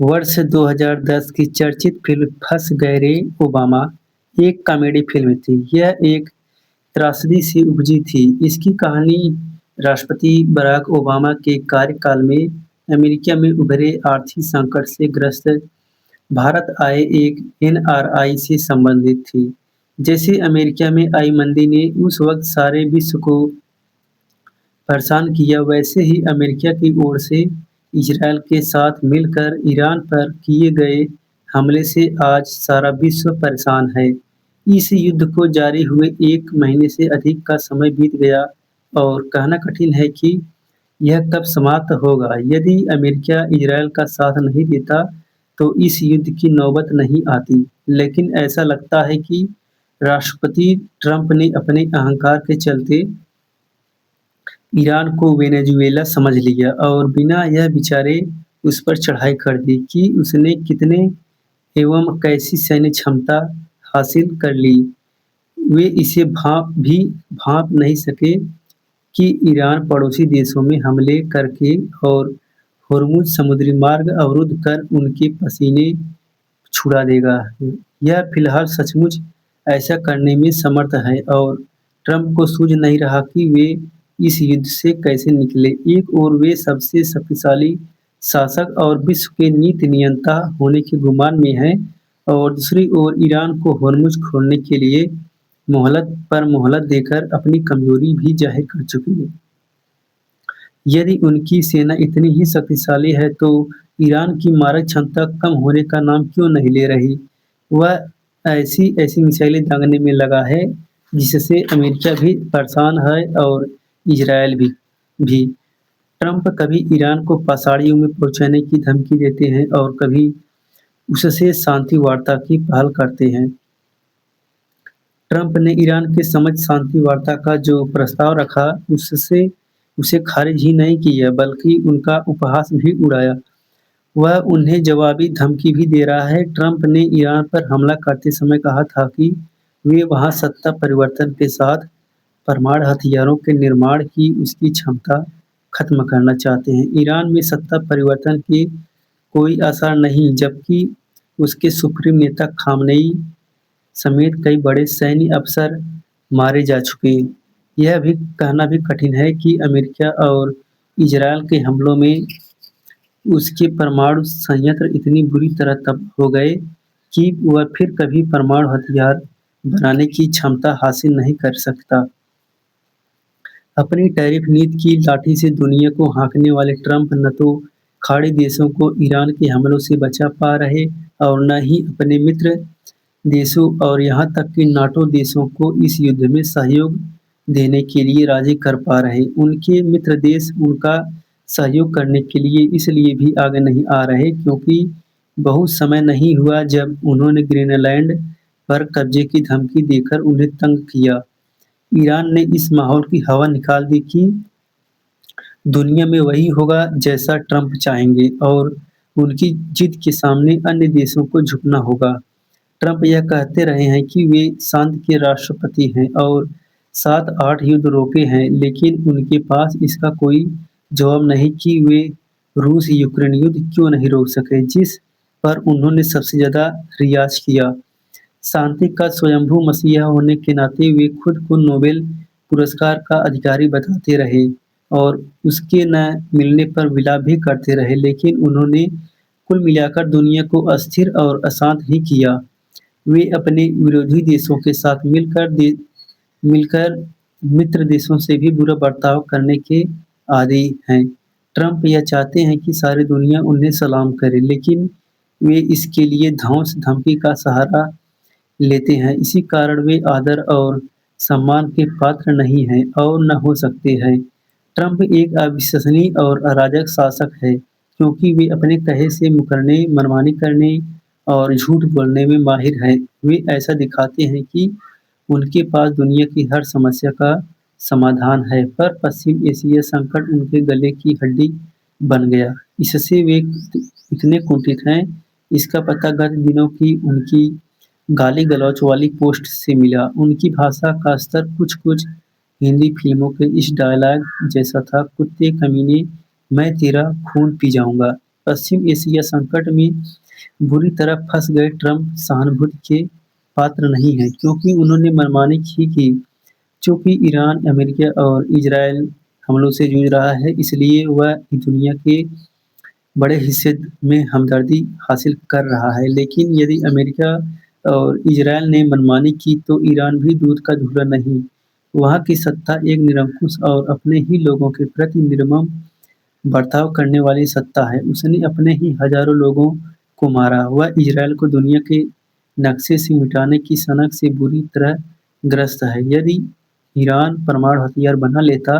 वर्ष 2010 की चर्चित फ़िल्म फँस गए रे ओबामा एक कॉमेडी फ़िल्म थी। यह एक त्रासदी से उपजी थी। इसकी कहानी राष्ट्रपति बराक ओबामा के कार्यकाल में अमेरिका में उभरे आर्थिक संकट से ग्रस्त भारत आए एक एनआरआई से संबंधित थी। जैसे अमेरिका में आई मंदी ने उस वक़्त सारे विश्व को परेशान किया, वैसे ही अमेरिका की ओर से इजरायल के साथ मिलकर ईरान पर किए गए हमले से आज सारा विश्व परेशान है। इस युद्ध को जारी हुए 1 महीने से अधिक का समय बीत गया और कहना कठिन है कि यह कब समाप्त होगा। यदि अमेरिका इजरायल का साथ नहीं देता, तो इस युद्ध की नौबत नहीं आती। लेकिन ऐसा लगता है कि राष्ट्रपति ट्रंप ने अपने अहंकार के चलते ईरान को वेनेजुएला समझ लिया और बिना यह विचारे उस पर चढ़ाई कर दी कि उसने कितने एवं कैसी सैन्य क्षमता हासिल कर ली। वे इसे भांप नहीं सके कि ईरान पड़ोसी देशों में हमले करके और होर्मुज़ समुद्री मार्ग अवरुद्ध कर उनके पसीने छुड़ा देगा। यह फिलहाल सचमुच ऐसा करने में समर्थ है और ट्रंप को सूझ नहीं रहा कि वे इस युद्ध से कैसे निकले। एक ओर वे सबसे शक्तिशाली शासक और विश्व के नीति नियंता होने के गुमान में हैं और दूसरी ओर ईरान को होर्मुज़ खोलने के लिए मोहलत पर मोहलत देकर अपनी कमजोरी भी जाहिर कर चुके हैं। यदि उनकी सेना इतनी ही शक्तिशाली है तो ईरान की मारक क्षमता कम होने का नाम क्यों नहीं ले रही? वह ऐसी-ऐसी मिसाइलें दागने में लगा है जिससे अमेरिका भी परेशान है और इजरायल भी। ट्रंप कभी ईरान को पसाड़ियों में पहुँचाने की धमकी देते हैं और कभी उससे शांति वार्ता की पहल करते हैं। ट्रंप ने ईरान के समक्ष शांति वार्ता का जो प्रस्ताव रखा, उसे खारिज ही नहीं किया बल्कि उनका उपहास भी उड़ाया। वह उन्हें जवाबी धमकी भी दे रहा है। ट्रंप ने ईरान पर हमला करते समय कहा था कि वे वहां सत्ता परिवर्तन के साथ परमाणु हथियारों के निर्माण की उसकी क्षमता खत्म करना चाहते हैं। ईरान में सत्ता परिवर्तन के कोई आसार नहीं, जबकि उसके सुप्रीम नेता खामनेई समेत कई बड़े सैन्य अफसर मारे जा चुके हैं। यह भी कहना भी कठिन है कि अमेरिका और इजरायल के हमलों में उसके परमाणु संयंत्र इतनी बुरी तरह तबाह हो गए कि वह फिर कभी परमाणु हथियार बनाने की क्षमता हासिल नहीं कर सकता। अपनी टैरिफ नीति की लाठी से दुनिया को हाँकने वाले ट्रंप न तो खाड़ी देशों को ईरान के हमलों से बचा पा रहे और न ही अपने मित्र देशों और यहाँ तक कि नाटो देशों को इस युद्ध में सहयोग देने के लिए राजी कर पा रहे। उनके मित्र देश उनका सहयोग करने के लिए इसलिए भी आगे नहीं आ रहे क्योंकि बहुत समय नहीं हुआ जब उन्होंने ग्रीनलैंड पर कब्जे की धमकी देकर उन्हें तंग किया। ईरान ने इस माहौल की हवा निकाल दी कि दुनिया में वही होगा जैसा ट्रंप चाहेंगे और उनकी जिद के सामने अन्य देशों को झुकना होगा। ट्रंप यह कहते रहे हैं कि वे शांति के राष्ट्रपति हैं और 7-8 युद्ध रोके हैं, लेकिन उनके पास इसका कोई जवाब नहीं कि वे रूस-यूक्रेन युद्ध क्यों नहीं रोक सके, जिस पर उन्होंने सबसे ज़्यादा रियाज़ किया। शांति का स्वयंभू मसीहा होने के नाते वे खुद को नोबेल पुरस्कार का अधिकारी बताते रहे और उसके न मिलने पर विलाप भी करते रहे, लेकिन उन्होंने कुल मिलाकर दुनिया को अस्थिर और अशांत ही किया। वे अपने विरोधी देशों के साथ मिलकर मित्र देशों से भी बुरा बर्ताव करने के आदी हैं। ट्रंप यह चाहते हैं कि सारी दुनिया उन्हें सलाम करे, लेकिन वे इसके लिए धौंस-धमकी का सहारा लेते हैं। इसी कारण वे आदर और सम्मान के पात्र नहीं हैं और न हो सकते हैं। ट्रंप एक अविश्वसनीय और अराजक शासक है, क्योंकि वे अपने कहे से मुकरने, मनमानी करने और झूठ बोलने में माहिर हैं। वे ऐसा दिखाते हैं कि उनके पास दुनिया की हर समस्या का समाधान है, पर पश्चिम एशिया संकट उनके गले की हड्डी बन गया। इससे वे इतने कुंठित हैं, इसका पता गत दिनों की उनकी गाली-गलौच वाली पोस्ट से मिला। उनकी भाषा का स्तर कुछ-कुछ हिंदी फिल्मों के इस डायलॉग जैसा था, कुत्ते कमीने मैं तेरा खून पी जाऊँगा। पश्चिम एशिया संकट में बुरी तरह फँस गए ट्रंप सहानुभूति के पात्र नहीं हैं क्योंकि उन्होंने मनमानी की कि चूँकि ईरान, अमेरिका और इज़राइल हमलों से जूझ रहा है, इसलिए वह दुनिया के बड़े हिस्से में हमदर्दी हासिल कर रहा है। लेकिन यदि अमेरिका और इज़राइल ने मनमानी की तो ईरान भी दूध का धूला नहीं। वहाँ की सत्ता एक निरंकुश और अपने ही लोगों के प्रति निर्मम बर्ताव करने वाली सत्ता है। उसने अपने ही हज़ारों लोगों को मारा। वह इज़राइल को दुनिया के नक्शे से मिटाने की सनक से बुरी तरह ग्रस्त है। यदि ईरान परमाणु हथियार बना लेता,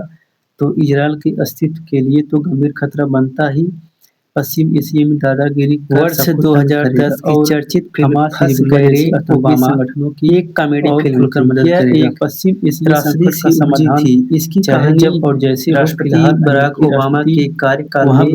तो इज़राइल के अस्तित्व के लिए तो गंभीर खतरा बनता ही। पश्चिम एशिया में दादागिरी वर्ष 2010 की चर्चित फिल्म फंस गए ओबामा संगठनों की एक कॉमेडी फिल्म थी। यह एक पश्चिम एशिया संकट का समाधान थी। इसकी कहानी जब और जैसे राष्ट्रपति बराक ओबामा के कार्यकाल में